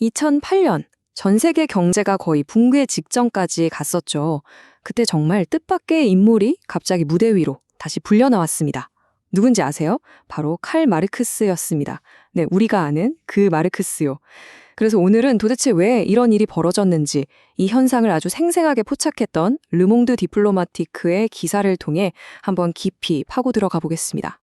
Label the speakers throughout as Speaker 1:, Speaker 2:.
Speaker 1: 2008년 전 세계 경제가 거의 붕괴 직전까지 갔었죠. 그때 정말 뜻밖의 인물이 갑자기 무대 위로 다시 불려 나왔습니다. 누군지 아세요? 바로 칼 마르크스였습니다. 네, 우리가 아는 그 마르크스요. 그래서 오늘은 도대체 왜 이런 일이 벌어졌는지 이 현상을 아주 생생하게 포착했던 르몽드 디플로마티크의 기사를 통해 한번 깊이 파고 들어가 보겠습니다.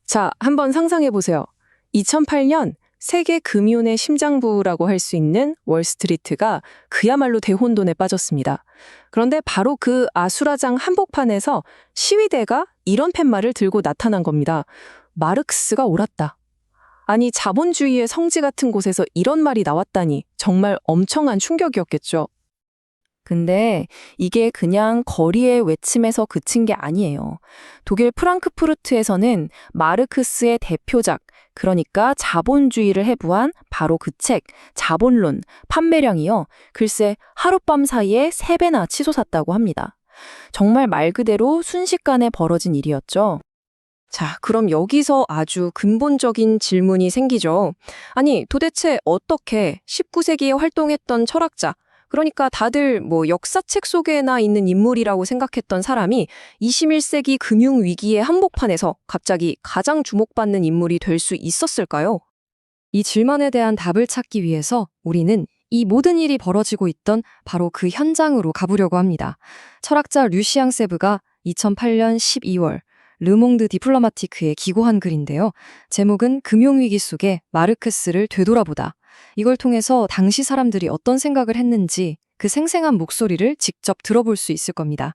Speaker 1: 자, 한번 상상해 보세요. 2008년 세계 금융의 심장부라고 할 수 있는 월스트리트가 그야말로 대혼돈에 빠졌습니다. 그런데 바로 그 아수라장 한복판에서 시위대가 이런 팻말을 들고 나타난 겁니다. 마르크스가 옳았다. 아니, 자본주의의 성지 같은 곳에서 이런 말이 나왔다니 정말 엄청난 충격이었겠죠. 근데 이게 그냥 거리의 외침에서 그친 게 아니에요. 독일 프랑크푸르트에서는 마르크스의 대표작, 그러니까 자본주의를 해부한 바로 그 책, 자본론, 판매량이요. 글쎄 하룻밤 사이에 3배나 치솟았다고 합니다. 정말 말 그대로 순식간에 벌어진 일이었죠. 자, 그럼 여기서 아주 근본적인 질문이 생기죠. 아니, 도대체 어떻게 19세기에 활동했던 철학자, 그러니까 다들 역사책 속에나 있는 인물이라고 생각했던 사람이 21세기 금융위기의 한복판에서 갑자기 가장 주목받는 인물이 될 수 있었을까요? 이 질문에 대한 답을 찾기 위해서 우리는 이 모든 일이 벌어지고 있던 바로 그 현장으로 가보려고 합니다. 철학자 류시앙 세브가 2008년 12월 르몽드 디플로마티크에 기고한 글인데요. 제목은 금융위기 속에 마르크스를 되돌아보다. 이걸 통해서 당시 사람들이 어떤 생각을 했는지 그 생생한 목소리를 직접 들어볼 수 있을 겁니다.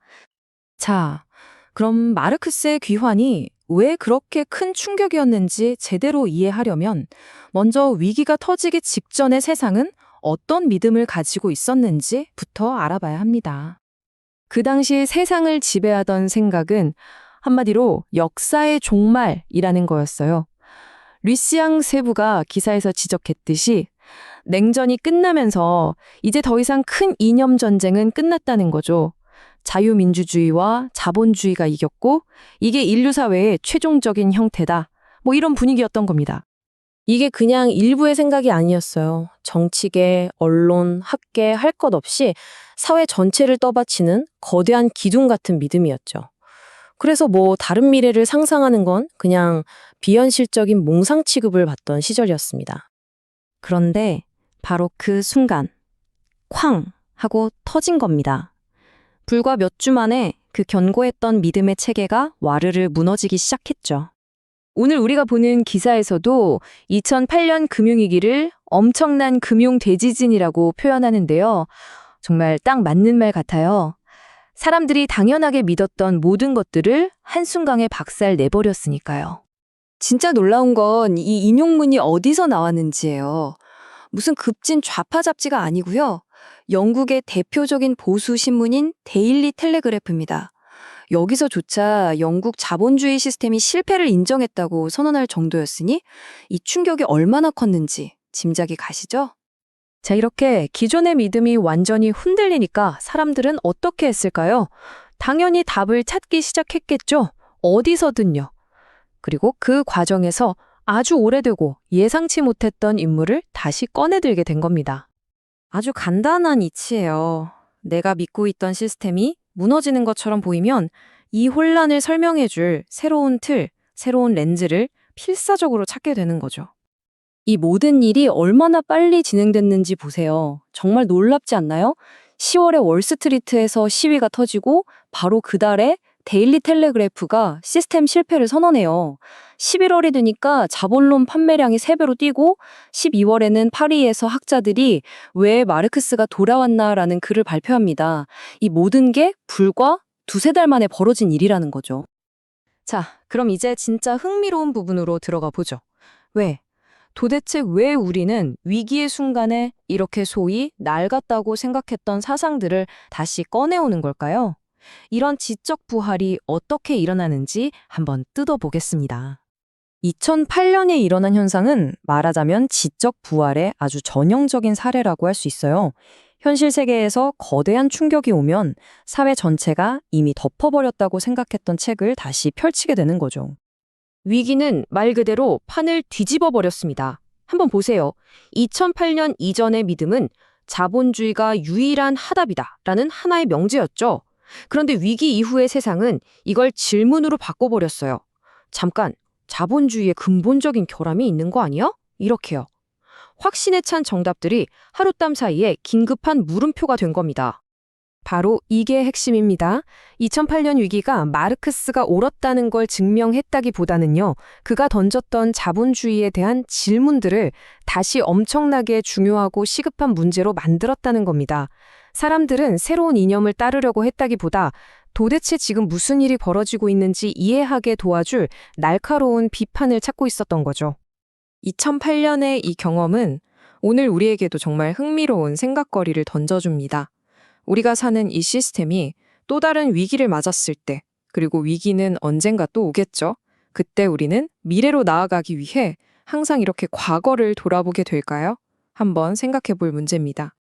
Speaker 1: 자, 그럼 마르크스의 귀환이 왜 그렇게 큰 충격이었는지 제대로 이해하려면 먼저 위기가 터지기 직전의 세상은 어떤 믿음을 가지고 있었는지부터 알아봐야 합니다. 그 당시 세상을 지배하던 생각은 한마디로 역사의 종말이라는 거였어요. 류시앙 세부가 기사에서 지적했듯이 냉전이 끝나면서 이제 더 이상 큰 이념 전쟁은 끝났다는 거죠. 자유민주주의와 자본주의가 이겼고 이게 인류 사회의 최종적인 형태다. 이런 분위기였던 겁니다. 이게 그냥 일부의 생각이 아니었어요. 정치계, 언론, 학계 할 것 없이 사회 전체를 떠받치는 거대한 기둥 같은 믿음이었죠. 그래서 다른 미래를 상상하는 건 그냥 비현실적인 몽상 취급을 받던 시절이었습니다. 그런데 바로 그 순간 쾅 하고 터진 겁니다. 불과 몇 주 만에 그 견고했던 믿음의 체계가 와르르 무너지기 시작했죠. 오늘 우리가 보는 기사에서도 2008년 금융위기를 엄청난 금융 대지진이라고 표현하는데요. 정말 딱 맞는 말 같아요. 사람들이 당연하게 믿었던 모든 것들을 한순간에 박살 내버렸으니까요. 진짜 놀라운 건 이 인용문이 어디서 나왔는지예요. 무슨 급진 좌파 잡지가 아니고요. 영국의 대표적인 보수 신문인 데일리 텔레그래프입니다. 여기서조차 영국 자본주의 시스템이 실패를 인정했다고 선언할 정도였으니 이 충격이 얼마나 컸는지 짐작이 가시죠? 자, 이렇게 기존의 믿음이 완전히 흔들리니까 사람들은 어떻게 했을까요? 당연히 답을 찾기 시작했겠죠. 어디서든요. 그리고 그 과정에서 아주 오래되고 예상치 못했던 인물을 다시 꺼내들게 된 겁니다. 아주 간단한 이치예요. 내가 믿고 있던 시스템이 무너지는 것처럼 보이면 이 혼란을 설명해줄 새로운 틀, 새로운 렌즈를 필사적으로 찾게 되는 거죠. 이 모든 일이 얼마나 빨리 진행됐는지 보세요. 정말 놀랍지 않나요? 10월에 월스트리트에서 시위가 터지고 바로 그달에 데일리 텔레그래프가 시스템 실패를 선언해요. 11월이 되니까 자본론 판매량이 3배로 뛰고 12월에는 파리에서 학자들이 왜 마르크스가 돌아왔나라는 글을 발표합니다. 이 모든 게 불과 2-3달 만에 벌어진 일이라는 거죠. 자, 그럼 이제 진짜 흥미로운 부분으로 들어가 보죠. 도대체 왜 우리는 위기의 순간에 이렇게 소위 낡았다고 생각했던 사상들을 다시 꺼내오는 걸까요? 이런 지적 부활이 어떻게 일어나는지 한번 뜯어보겠습니다. 2008년에 일어난 현상은 말하자면 지적 부활의 아주 전형적인 사례라고 할 수 있어요. 현실 세계에서 거대한 충격이 오면 사회 전체가 이미 덮어버렸다고 생각했던 책을 다시 펼치게 되는 거죠. 위기는 말 그대로 판을 뒤집어 버렸습니다.
Speaker 2: 한번 보세요. 2008년 이전의 믿음은 자본주의가 유일한 하답이다라는 하나의 명제였죠. 그런데 위기 이후의 세상은 이걸 질문으로 바꿔버렸어요. 잠깐, 자본주의에 근본적인 결함이 있는 거 아니야? 이렇게요. 확신에 찬 정답들이 하룻밤 사이에 긴급한 물음표가 된 겁니다.
Speaker 1: 바로 이게 핵심입니다. 2008년 위기가 마르크스가 옳았다는 걸 증명했다기보다는요, 그가 던졌던 자본주의에 대한 질문들을 다시 엄청나게 중요하고 시급한 문제로 만들었다는 겁니다. 사람들은 새로운 이념을 따르려고 했다기보다 도대체 지금 무슨 일이 벌어지고 있는지 이해하게 도와줄 날카로운 비판을 찾고 있었던 거죠. 2008년의 이 경험은 오늘 우리에게도 정말 흥미로운 생각거리를 던져줍니다. 우리가 사는 이 시스템이 또 다른 위기를 맞았을 때, 그리고 위기는 언젠가 또 오겠죠. 그때 우리는 미래로 나아가기 위해 항상 이렇게 과거를 돌아보게 될까요? 한번 생각해 볼 문제입니다.